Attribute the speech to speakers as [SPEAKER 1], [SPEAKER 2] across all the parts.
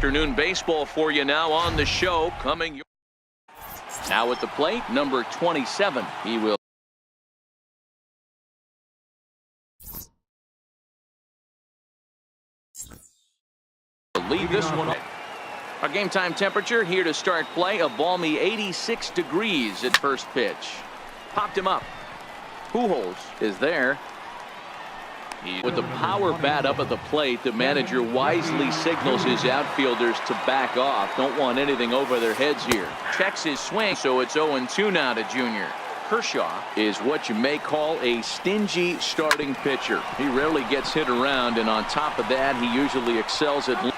[SPEAKER 1] Afternoon baseball for you now on the show. Coming now at the plate, number 27. He will lead this one up. Our game time temperature here to start play, a balmy 86 degrees at first pitch. Popped him up. Pujols is there. With the power bat up at the plate, the manager wisely signals his outfielders to back off. Don't want anything over their heads here. Checks his swing, so it's 0-2 now to Junior. Kershaw is what you may call a stingy starting pitcher. He rarely gets hit around, and on top of that, he usually excels at.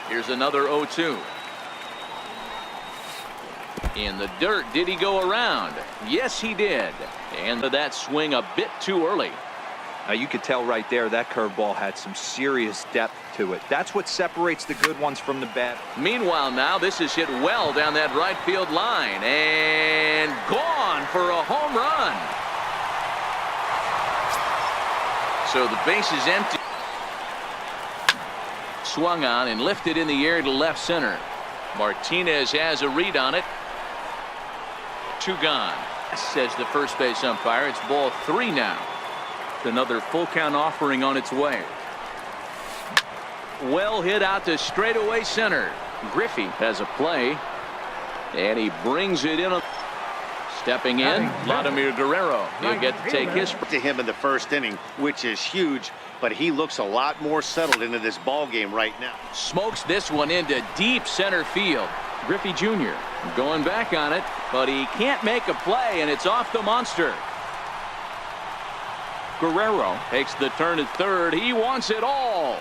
[SPEAKER 1] Here's another 0-2. In the dirt, did he go around? Yes, he did. And that swing a bit too early.
[SPEAKER 2] Now you could tell right there that curveball had some serious depth to it. That's what separates the good ones from the bad.
[SPEAKER 1] Meanwhile, now this is hit well down that right field line and gone for a home run. So the base is empty. Swung on and lifted in the air to left center. Martinez has a read on it. 2 gone, says the first base umpire. It's ball 3 now. Another full count offering on its way. Well hit out to straightaway center. Griffey has a play, and he brings it in. Stepping in, Vladimir Guerrero. He'll get to take his
[SPEAKER 3] to him in the first inning, which is huge, but he looks a lot more settled into this ball game right now.
[SPEAKER 1] Smokes this one into deep center field. Griffey Jr. going back on it, but he can't make a play, and it's off the monster. Guerrero takes the turn at third. He wants it all.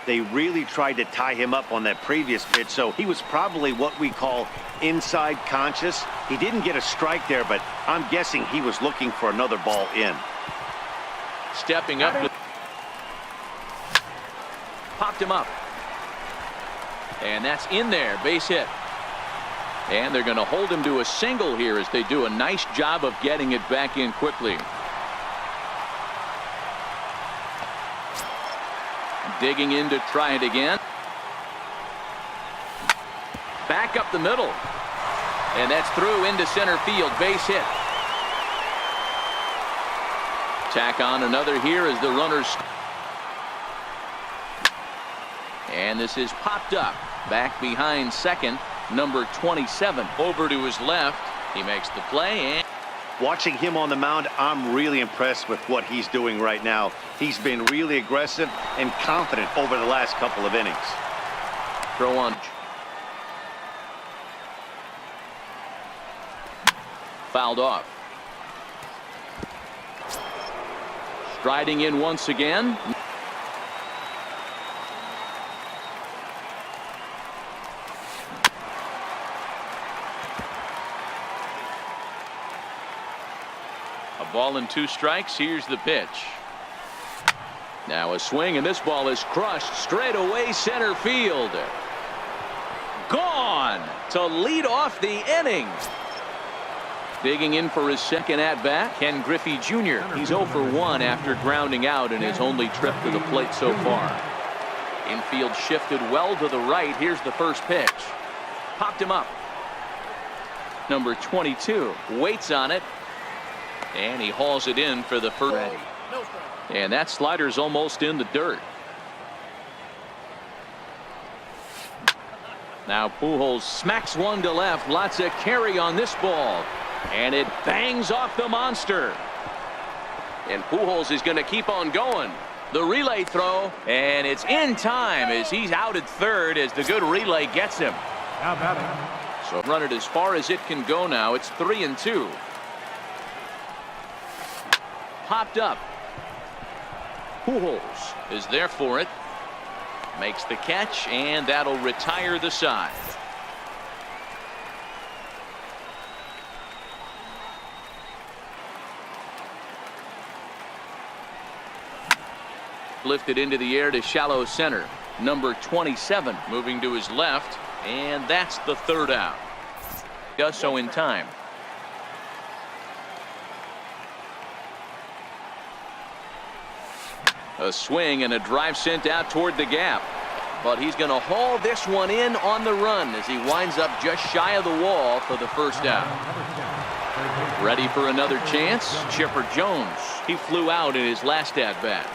[SPEAKER 3] They really tried to tie him up on that previous pitch, so he was probably what we call inside conscious. He didn't get a strike there, but I'm guessing he was looking for another ball in.
[SPEAKER 1] Stepping up. Popped him up. And that's in there. Base hit. And they're going to hold him to a single here as they do a nice job of getting it back in quickly. Digging in to try it again. Back up the middle. And that's through into center field. Base hit. Tack on another here as the runners. And this is popped up. Back behind second. Number 27 over to his left. He makes the play. And
[SPEAKER 3] watching him on the mound, I'm really impressed with what he's doing right now. He's been really aggressive and confident over the last couple of innings.
[SPEAKER 1] Throw on. Fouled off. Striding in once again. Ball and 2 strikes. Here's the pitch. Now a swing, and this ball is crushed straight away center field. Gone to lead off the inning. Digging in for his second at bat, Ken Griffey Jr. He's 0 for 1 after grounding out in his only trip to the plate so far. Infield shifted well to the right. Here's the first pitch. Popped him up. Number 22 waits on it. And he hauls it in for the first. And that slider's almost in the dirt. Now Pujols smacks one to left. Lots of carry on this ball. And it bangs off the monster. And Pujols is going to keep on going. The relay throw. And it's in time as he's out at third as the good relay gets him. So run it as far as it can go now. It's 3-2. Popped up. Pujols is there for it. Makes the catch, and that'll retire the side. Lifted into the air to shallow center. Number 27 moving to his left, and that's the third out. Does so in time. A swing and a drive sent out toward the gap. But he's going to haul this one in on the run as he winds up just shy of the wall for the first out. Ready for another chance? Chipper Jones. He flew out in his last at-bat.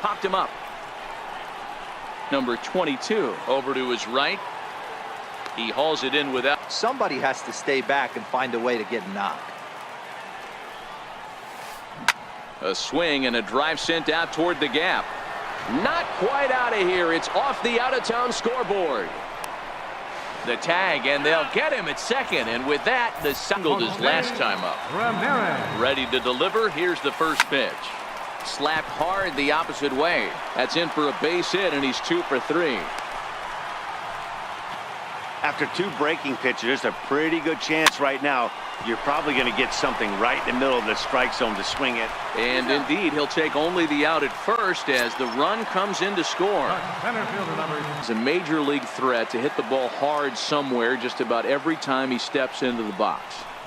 [SPEAKER 1] Popped him up. Number 22 over to his right. He hauls it in without.
[SPEAKER 2] Somebody has to stay back and find a way to get knocked.
[SPEAKER 1] A swing and a drive sent out toward the gap. Not quite out of here. It's off the out-of-town scoreboard. The tag, and they'll get him at second. And with that, the singled his last time up. Ready to deliver. Here's the first pitch. Slapped hard the opposite way. That's in for a base hit, and he's 2 for 3.
[SPEAKER 3] After 2 breaking pitches, there's a pretty good chance right now you're probably going to get something right in the middle of the strike zone to swing it.
[SPEAKER 1] And indeed, he'll take only the out at first as the run comes in to score. He's a major league threat to hit the ball hard somewhere just about every time he steps into the box.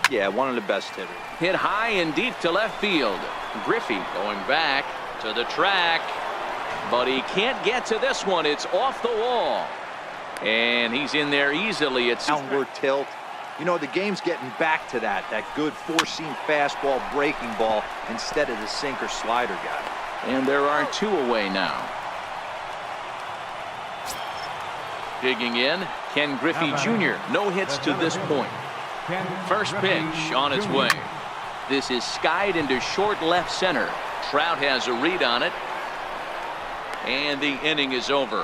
[SPEAKER 2] Yeah, one of the best hitters.
[SPEAKER 1] Hit high and deep to left field. Griffey going back to the track, but he can't get to this one. It's off the wall. And he's in there easily. It's
[SPEAKER 2] downward tilt. You know, the game's getting back to that good four-seam fastball breaking ball instead of the sinker slider guy.
[SPEAKER 1] And there are 2 away now. Digging in, Ken Griffey Jr. No hits to this point. First pitch on its way. This is skied into short left center. Trout has a read on it. And the inning is over.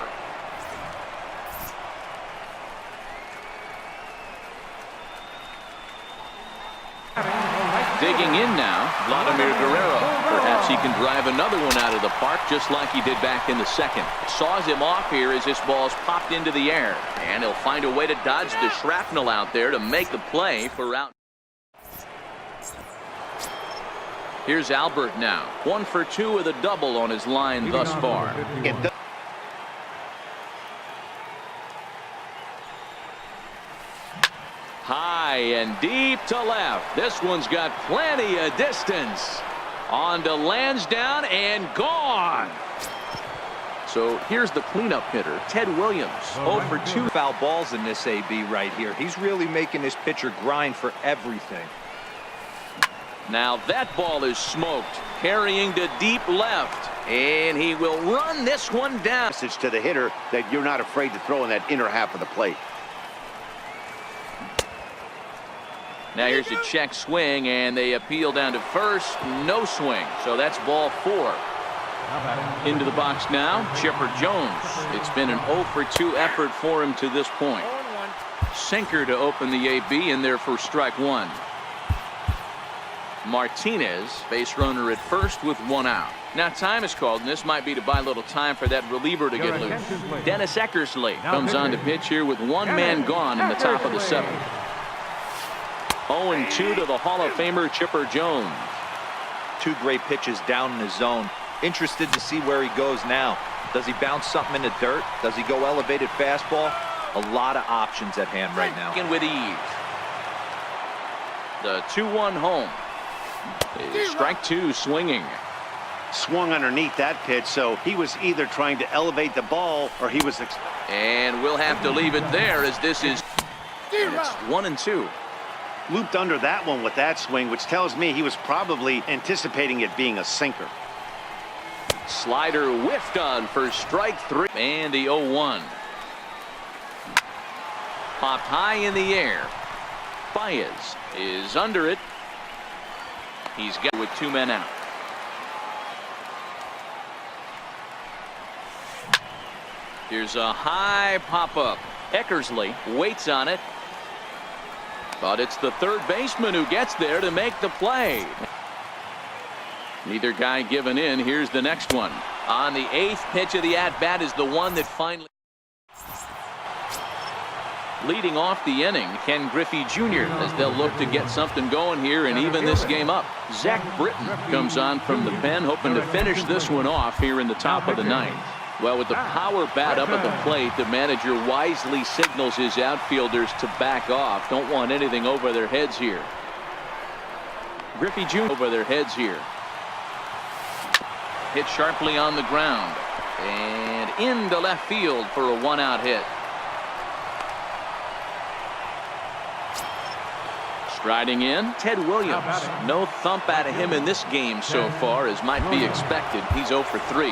[SPEAKER 1] Digging in now, Vladimir Guerrero. Perhaps he can drive another one out of the park just like he did back in the second. Saws him off here as this ball's popped into the air. And he'll find a way to dodge the shrapnel out there to make the play for out. Here's Albert now. 1 for 2 with a double on his line thus far. High and deep to left. This one's got plenty of distance. On to Lansdowne and gone. So here's the cleanup hitter, Ted Williams. 0 for 2.
[SPEAKER 2] Foul balls in this AB right here. He's really making this pitcher grind for everything.
[SPEAKER 1] Now that ball is smoked, carrying to deep left, and he will run this one down.
[SPEAKER 3] Message to the hitter that you're not afraid to throw in that inner half of the plate.
[SPEAKER 1] Now here's a check swing, and they appeal down to first. No swing, so that's ball 4. Into the box now, Chipper Jones. It's been an 0 for 2 effort for him to this point. Sinker to open the AB, in there for strike 1. Martinez, base runner at first with 1 out. Now time is called, and this might be to buy a little time for that reliever to get loose. Dennis Eckersley comes on to pitch here with 1 man gone in the top of the 7th. 0-2 to the Hall of Famer Chipper Jones.
[SPEAKER 2] 2 great pitches down in the zone. Interested to see where he goes now. Does he bounce something in the dirt? Does he go elevated fastball? A lot of options at hand right now.
[SPEAKER 1] With ease. The 2-1 home. Strike 2 swinging.
[SPEAKER 3] Swung underneath that pitch, so he was either trying to elevate the ball or he was.
[SPEAKER 1] And we'll have to leave it there as this is 1-2.
[SPEAKER 3] Looped under that one with that swing, which tells me he was probably anticipating it being a sinker.
[SPEAKER 1] Slider whiffed on for strike 3. And the 0-1. Popped high in the air. Baez is under it. He's got with 2 men out. Here's a high pop-up. Eckersley waits on it. But it's the third baseman who gets there to make the play. Neither guy giving in. Here's the next one. On the 8th pitch of the at-bat is the one that finally. Leading off the inning, Ken Griffey Jr. as they'll look to get something going here and even this game up. Zach Britton comes on from the pen, hoping to finish this one off here in the top of the 9th. Well, with the power bat up at the plate, the manager wisely signals his outfielders to back off. Don't want anything over their heads here. Griffey Jr. over their heads here. Hit sharply on the ground. And into left field for a one-out hit. Striding in, Ted Williams. No thump out of him in this game so far, as might be expected. He's 0 for 3.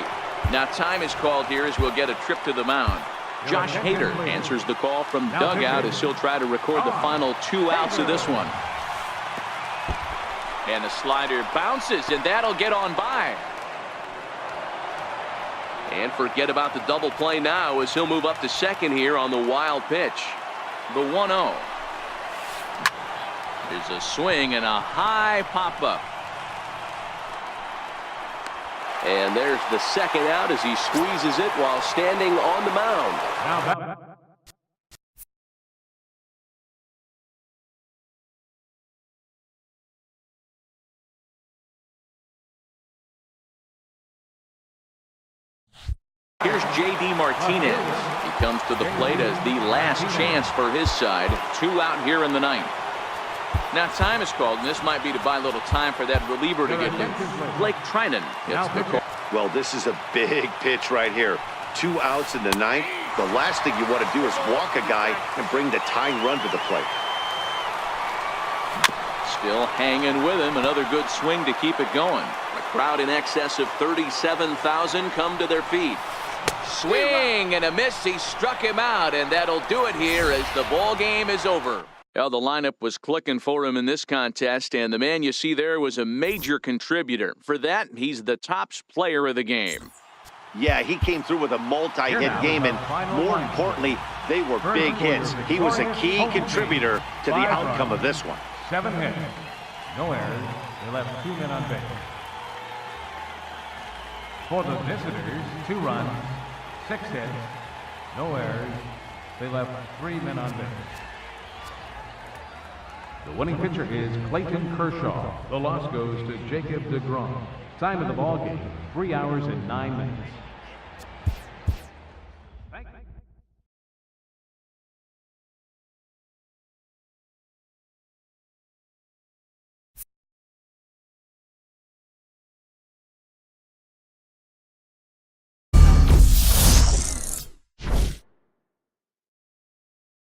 [SPEAKER 1] Now time is called here as we'll get a trip to the mound. Josh Hader answers the call from dugout as he'll try to record the final 2 outs of this one. And the slider bounces, and that'll get on by. And forget about the double play now as he'll move up to second here on the wild pitch. The 1-0. There's a swing and a high pop-up.
[SPEAKER 4] And there's the second out as he squeezes it while standing on the mound.
[SPEAKER 1] Here's J.D. Martinez. He comes to the plate as the last chance for his side. 2 out here in the ninth. Now time is called, and this might be to buy a little time for that reliever to get loose. Blake Trinan gets the call.
[SPEAKER 3] Well, this is a big pitch right here. 2 outs in the ninth. The last thing you want to do is walk a guy and bring the tying run to the plate.
[SPEAKER 1] Still hanging with him. Another good swing to keep it going. A crowd in excess of 37,000 come to their feet. Swing and a miss. He struck him out, and that'll do it here as the ball game is over. Well, the lineup was clicking for him in this contest, and the man you see there was a major contributor. For that, he's the top player of the game.
[SPEAKER 3] Yeah, he came through with a multi-hit game, and more importantly, they were big hits. He was a key contributor to the outcome of this one.
[SPEAKER 5] 7 hits, no errors. They left 2 men on base. For the visitors, 2 runs, 6 hits, no errors. They left 3 men on base. The winning pitcher is Clayton Kershaw. The loss goes to Jacob DeGrom. Time of the ball game, 3 hours and 9 minutes.